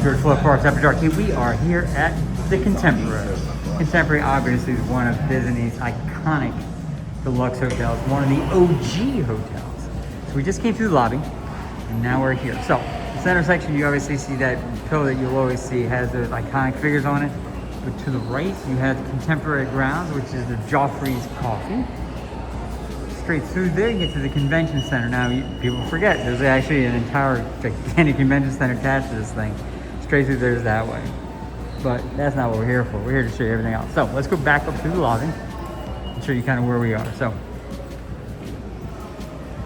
George Floyd Parks After Dark. Here we are here at the Contemporary. Contemporary obviously is one of Disney's iconic deluxe hotels, one of the OG hotels. So we just came through the lobby and now we're here. So the center section, you obviously see that pillar that you'll always see has those iconic figures on it. But to the right, you have the Contemporary Grounds, which is the Joffrey's Coffee. Straight through there, you get to the convention center. Now, people forget, there's actually an entire gigantic convention center attached to this thing. Straight through there's that way. But that's not what we're here for. We're here to show you everything else. So let's go back up through the lobby and show you kind of where we are. So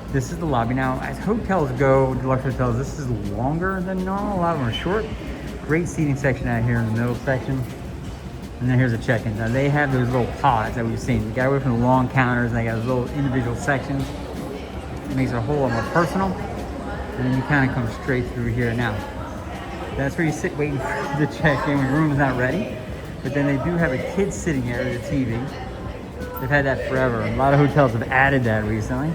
this is the lobby. Now, as hotels go, deluxe hotels, this is longer than normal. A lot of them are short. Great seating section out here in the middle section. And then here's the check-in. Now they have those little pods that we've seen. You got away from the long counters and they got those little individual sections. It makes it a whole lot more personal. And then you kind of come straight through here now. That's where you sit waiting for the check-in when your room is not ready. But then they do have a kids sitting area with a TV. They've had that forever. A lot of hotels have added that recently.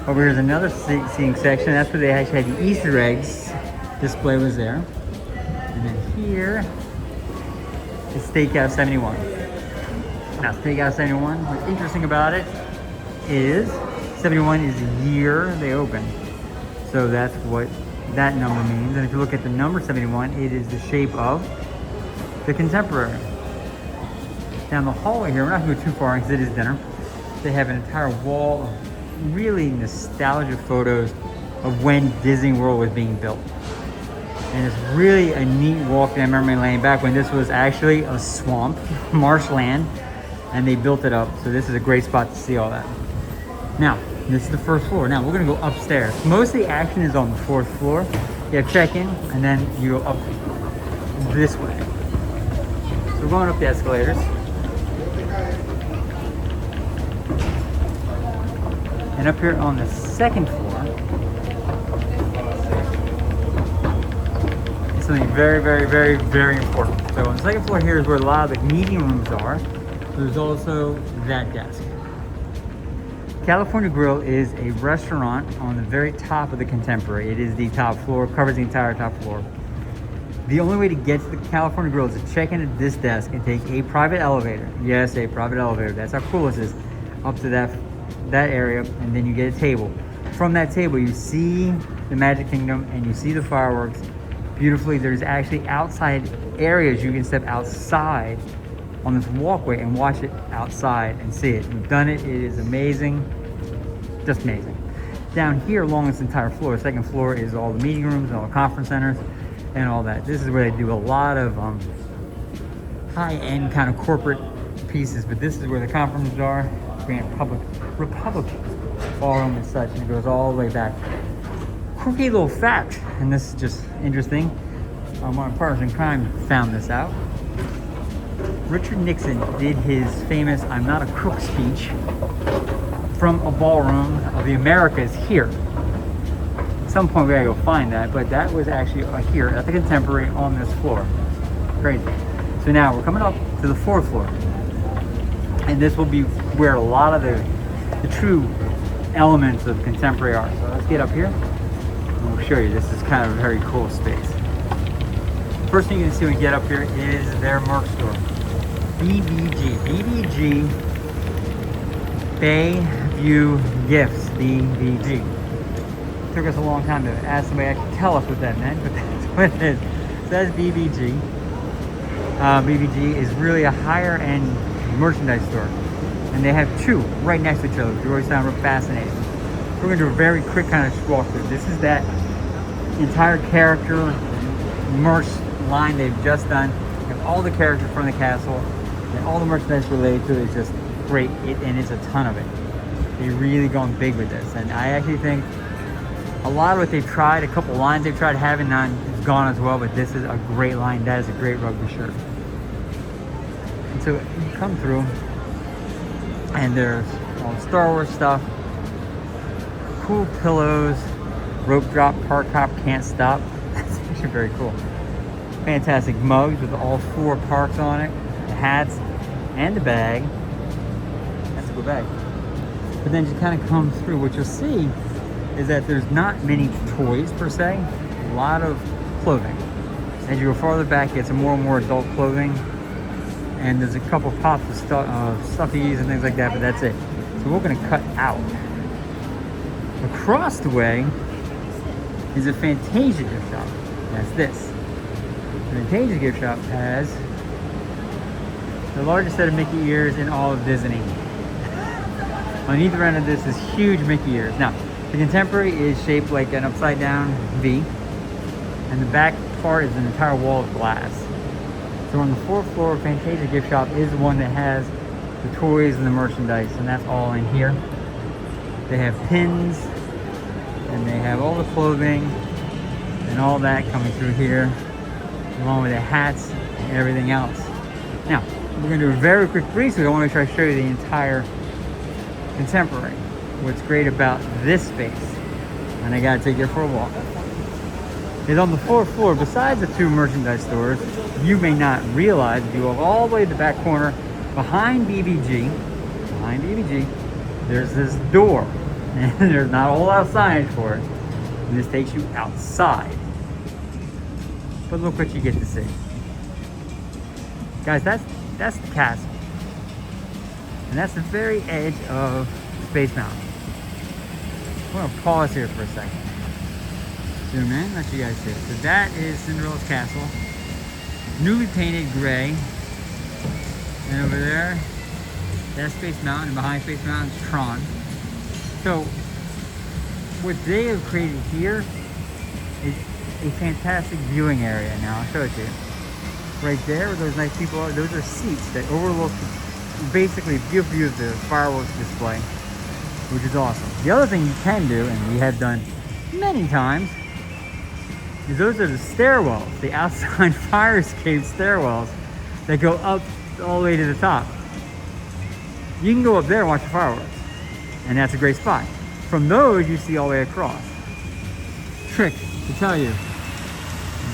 Over here's another seating section. That's where they actually had the Easter eggs. Display was there. And then here, Steakhouse 71. Now, Steakhouse 71, what's interesting about it is 71 is the year they opened. So that's what that number means. And if you look at the number 71, it is the shape of the Contemporary. Down the hallway here, we're not going to go too far because it is dinner. They have an entire wall of really nostalgic photos of when Disney World was being built. And it's really a neat walk down memory lane back when this was actually a swamp, marshland, and they built it up. So this is a great spot to see all that. Now, this is the first floor. Now we're gonna go upstairs. Most of the action is on the fourth floor. You have check-in, and then you go up this way. So we're going up the escalators. And up here on the second floor, something very, very, very, very important. So on the second floor here is where a lot of the meeting rooms are. There's also that desk. California Grill is a restaurant on the very top of the Contemporary. It is the top floor, covers the entire top floor. The only way to get to the California Grill is to check in at this desk and take a private elevator. Yes, a private elevator. That's how cool this is. Up to that area, and then you get a table. From that table, you see the Magic Kingdom and you see the fireworks. Beautifully, there's actually outside areas you can step outside on this walkway and watch it outside and see it. We've done it. It is amazing, just amazing. Down here along this entire floor, the second floor is all the meeting rooms and all the conference centers and all that. This is where they do a lot of high-end kind of corporate pieces, but this is where the conferences are. Grand Republic Ballroom and such, and it goes all the way back. Quirky little fact, and this is just interesting. One of Partners in Crime found this out. Richard Nixon did his famous "I'm not a crook" speech from a ballroom of the Americas here. At some point we gotta go find that, but that was actually here at the Contemporary on this floor. Crazy. So now we're coming up to the fourth floor, and this will be where a lot of the true elements of Contemporary are. So let's get up here. We'll show you. This is kind of a very cool space. First thing you can see when you get up here is their merch store. BVG. Bayview Gifts. BVG. Took us a long time to ask somebody to tell us what that meant, but that's what it is. So that's BVG. BVG is really a higher end merchandise store. And they have two right next to each other, which always sound real fascinating. We're going to do a very quick kind of walk through. This is that entire character merch line they've just done. You have all the characters from the castle and all the merchandise related to it is just great, and it's a ton of it. They've really gone big with this, and I actually think a lot of what they've tried, a couple lines they've tried having on is gone as well, but this is a great line. That is a great rugby shirt. And so you come through, and there's all the Star Wars stuff, cool pillows, rope drop, park hop, can't stop. That's actually very cool. Fantastic mugs with all 4 parks on it, the hats, and the bag. That's a cool bag. But then you kind of come through, what you'll see is that there's not many toys per se, a lot of clothing. As you go farther back, get some more and more adult clothing. And there's a couple pops of stuffies and things like that, but that's it. So we're gonna cut out. Across the way is a Fantasia gift shop. That's this. The Fantasia gift shop has the largest set of Mickey ears in all of Disney. On either end of this is huge Mickey ears. Now, the Contemporary is shaped like an upside down V, and the back part is an entire wall of glass. So on the fourth floor, Fantasia gift shop is the one that has the toys and the merchandise, and that's all in here. They have pins, and they have all the clothing and all that coming through here, along with the hats and everything else. Now, we're going to do a very quick brief, so I want to try to show you the entire Contemporary. What's great about this space, and I got to take you for a walk, is on the fourth floor, besides the two merchandise stores, you may not realize, if you go all the way to the back corner, behind BBG, there's this door, and there's not a whole lot of signage for it, and this takes you outside. But look what you get to see. Guys, that's the castle. And that's the very edge of Space Mountain. I'm gonna pause here for a second. Zoom in, let you guys see it. So that is Cinderella's castle. Newly painted gray. And over there, that's Space Mountain, and behind Space Mountain is Tron. So what they have created here is a fantastic viewing area. Now I'll show it to you. Right there, where those nice people are, those are seats that overlook basically a beautiful view of the fireworks display, which is awesome. The other thing you can do, and we have done many times, is those are the stairwells, the outside fire escape stairwells that go up all the way to the top. You can go up there and watch the fireworks, and that's a great spot. From those, you see all the way across. Trick to tell you,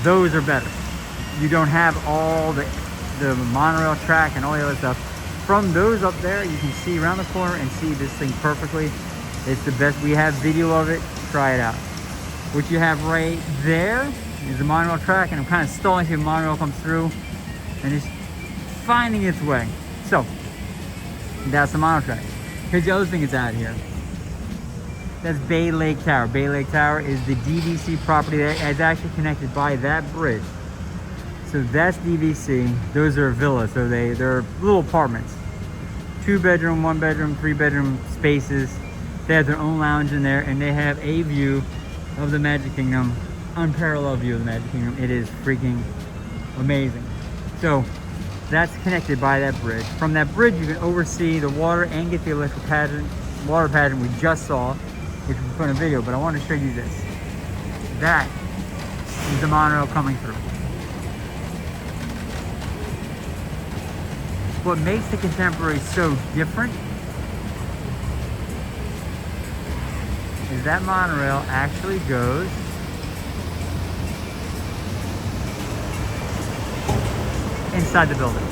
those are better. You don't have all the monorail track and all the other stuff. From those up there, you can see around the corner and see this thing perfectly. It's the best. We have video of it. Try it out. What you have right there is the monorail track, and I'm kind of stalling till the monorail comes through, and it's finding its way. So that's the monorail track. Here's the other thing that's out here. That's Bay Lake Tower. Bay Lake Tower is the DVC property that is actually connected by that bridge. So that's DVC. Those are villas. So they're little apartments. 2-bedroom, 1-bedroom, 3-bedroom spaces. They have their own lounge in there, and they have a view of the Magic Kingdom, unparalleled view of the Magic Kingdom. It is freaking amazing. So that's connected by that bridge. From that bridge, you can oversee the water and get the electric water pageant we just saw, which we put in a video, but I want to show you this. That is the monorail coming through. What makes the Contemporary so different is that monorail actually goes inside the building.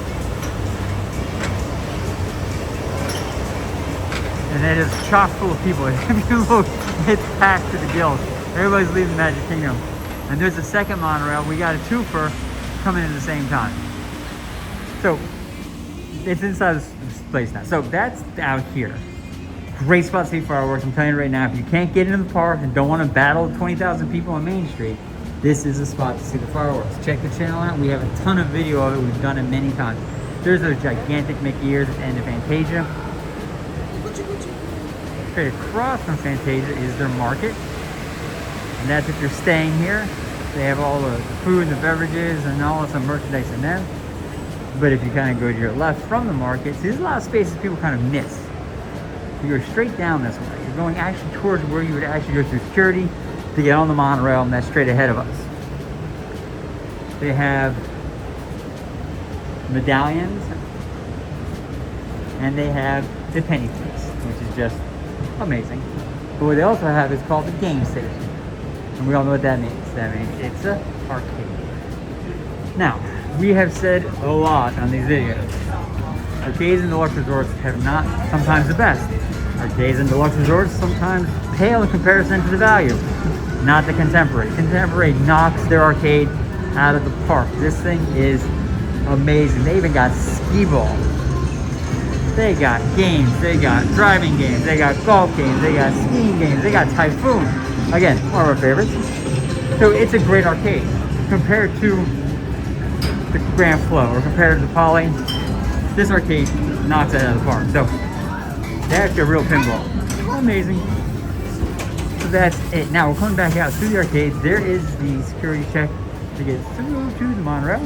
And it is chock full of people. If you look, it's packed to the gills. Everybody's leaving the Magic Kingdom. And there's a second monorail. We got a twofer coming in at the same time. So it's inside this place now. So that's out here. Great spot to see fireworks. I'm telling you right now, if you can't get into the park and don't want to battle 20,000 people on Main Street, this is a spot to see the fireworks. Check the channel out. We have a ton of video of it. We've done it many times. There's those gigantic Mickey ears at the end of Fantasia. Straight across from Fantasia is their market. And that's if you're staying here. They have all the food and the beverages and all some merchandise in there. But if you kind of go to your left from the market, see, there's a lot of spaces people kind of miss. You go straight down this way. You're going actually towards where you would actually go through security to get on the monorail, and that's straight ahead of us. They have medallions, and they have the penny piece, which is just amazing. But what they also have is called the game station. And we all know what that means. That means it's an arcade. Now, we have said a lot on these videos. Arcades and deluxe resorts have not sometimes the best. Arcades and deluxe resorts sometimes pale in comparison to the value. Not the Contemporary. Contemporary knocks their arcade out of the park. This thing is amazing. They even got skee ball. They got games, they got driving games, they got golf games, they got skiing games, they got Typhoon. Again, one of our favorites. So it's a great arcade compared to the Grand Flow or compared to the Poly. This arcade knocks it out of the park. So they actually a real pinball. Amazing. So that's it. Now we're coming back out through the arcades. There is the security check to get through to the monorail.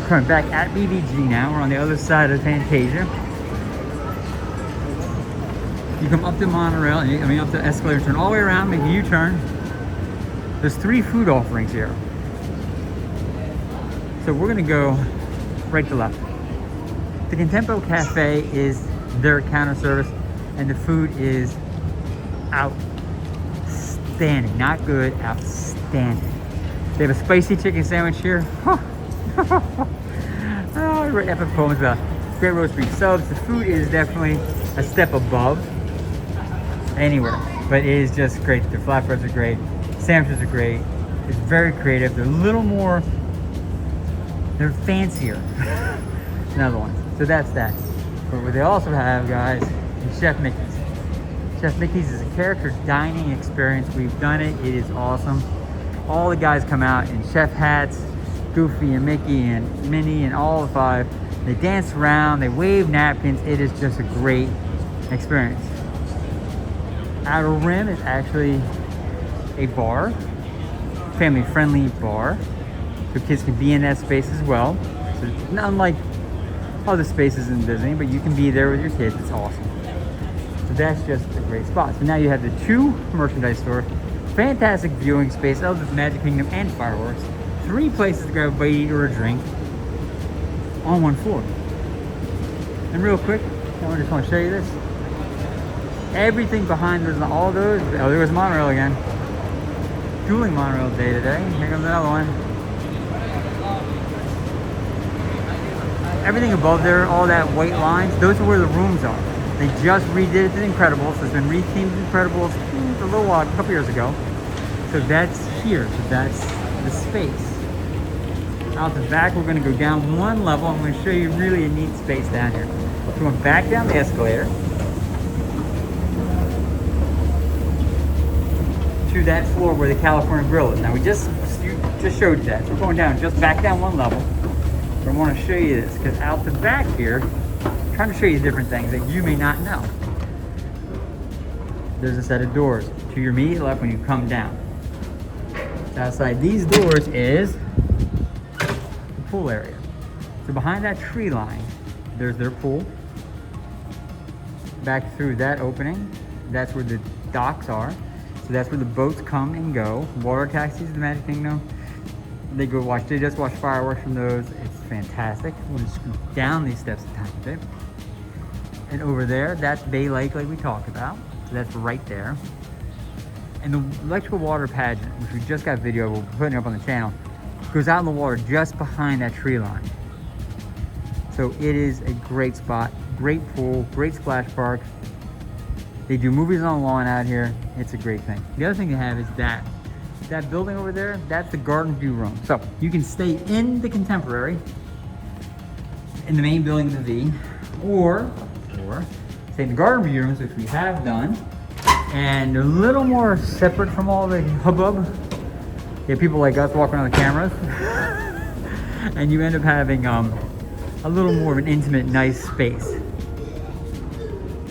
Coming back at BBG now. We're on the other side of Fantasia. You come up the monorail, up the escalator, turn all the way around, make a U-turn. There's 3 food offerings here. So we're gonna go right to left. The Contempo Cafe is their counter service, and the food is outstanding. Not good, outstanding. They have a spicy chicken sandwich here. Oh, I wrote epic poems about great roast beef subs. The food is definitely a step above anywhere, but it is just great. The flatbreads are great, sandwiches are great. It's very creative. They're a little more, they're fancier than other ones. So that's that. But what they also have, guys, is Chef Mickey's. Chef Mickey's is a character dining experience. We've done it. It is awesome. All the guys come out in chef hats. Goofy and Mickey and Minnie and all the 5. They dance around, they wave napkins. It is just a great experience. Outer Rim is actually a bar, family-friendly bar, so kids can be in that space as well. So it's not unlike other spaces in Disney, but you can be there with your kids. It's awesome. So that's just a great spot. So now you have the 2 merchandise stores, fantastic viewing space of the Magic Kingdom and fireworks. 3 places to grab a bite or a drink on 1 floor. And real quick, I just want to show you this. Everything behind those, all those, oh, there was Monorail again. Dueling Monorail day today. Here comes another one. Everything above there, all that white lines, those are where the rooms are. They just redid it to the Incredibles. So it's been rethemed to Incredibles a little while, a couple years ago. So that's here, so that's the space. Out the back, we're going to go down 1 level. I'm going to show you really a neat space down here. So we're going back down the escalator to that floor where the California Grill is. Now we just showed you that. So we're going down, just back down 1 level. But I want to show you this because out the back here, I'm trying to show you different things that you may not know. There's a set of doors to your immediate left when you come down. So outside these doors is pool area. So behind that tree line, there's their pool. Back through that opening, that's where the docks are. So that's where the boats come and go. Water taxis, the Magic Kingdom. They just watch fireworks from those. It's fantastic. We'll just scoot down these steps a tiny bit. And over there, that's Bay Lake like we talked about. So that's right there. And the electrical water pageant, which we just got video, we're putting up on the channel, goes out in the water just behind that tree line. So it is a great spot, great pool, great splash park. They do movies on the lawn out here. It's a great thing. The other thing they have is that building over there, that's the Garden View room. So you can stay in the Contemporary, in the main building of the V, or stay in the Garden View rooms, which we have done. And they're a little more separate from all the hubbub. You have people like us walking around the cameras. And you end up having a little more of an intimate, nice space.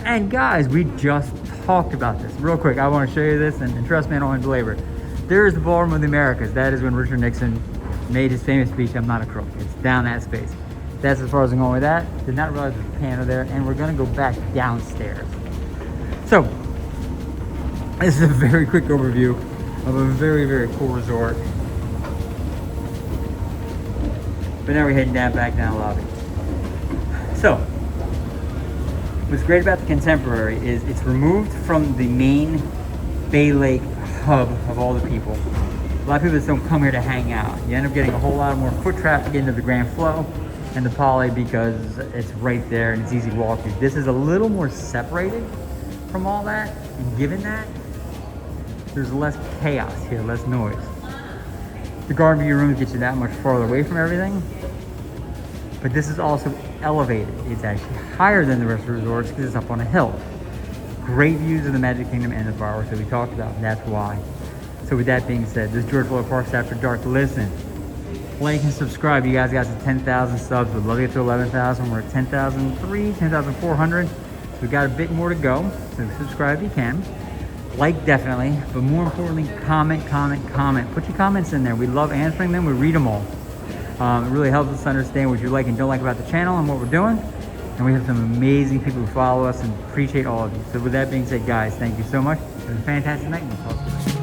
And guys, we just talked about this. Real quick, I want to show you this, and trust me, I don't want to belabor it. There is the Ballroom of the Americas. That is when Richard Nixon made his famous speech, "I'm not a crook." It's down that space. That's as far as I'm going with that. Did not realize there's a piano there, and we're going to go back downstairs. So, this is a very quick overview of a very, very cool resort. But now we're heading back down the lobby. So, what's great about the Contemporary is it's removed from the main Bay Lake hub of all the people. A lot of people just don't come here to hang out. You end up getting a whole lot more foot traffic into the Grand Flow and the Poly because it's right there and it's easy to walk through. This is a little more separated from all that, and given that, there's less chaos here, less noise. The garden view rooms get you that much farther away from everything. But this is also elevated. It's actually higher than the rest of the resorts because it's up on a hill. Great views of the Magic Kingdom and the fireworks that we talked about. That's why. So with that being said, this is George Fuller Parks After Dark. Listen, like and subscribe. You guys got to 10,000 subs. We'd love to get to 11,000. We're at 10,003, 10,400. So we got a bit more to go. So subscribe if you can. Like definitely, but more importantly, comment. Put your comments in there. We love answering them. We read them all. It really helps us understand what you like and don't like about the channel and what we're doing. And we have some amazing people who follow us and appreciate all of you. So with that being said, guys, thank you so much. It was a fantastic night. And we'll talk to you later.